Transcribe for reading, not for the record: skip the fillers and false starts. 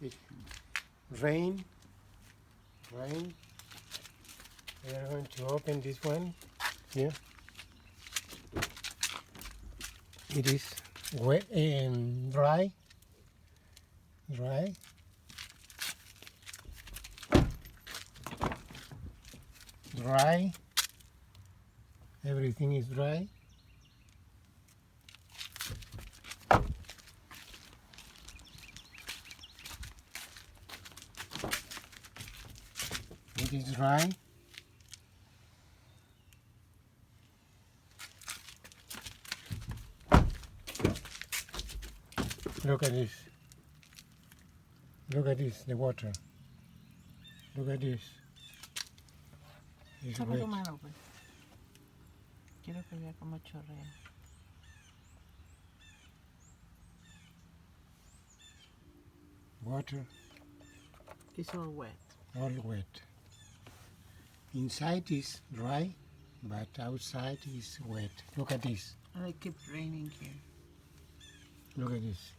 It, rain. Rain. We are going to open this one here. It is wet and dry. Dry. Dry. Everything is dry. It is dry. Look at this. Look at this, the water. Look at this. It's Saca wet. tu mano, pues. Quiero que vea cómo chorrea. Water, It's all wet. all wet. Inside is dry, but outside is wet. Look at this. And it keeps raining here. Look at this.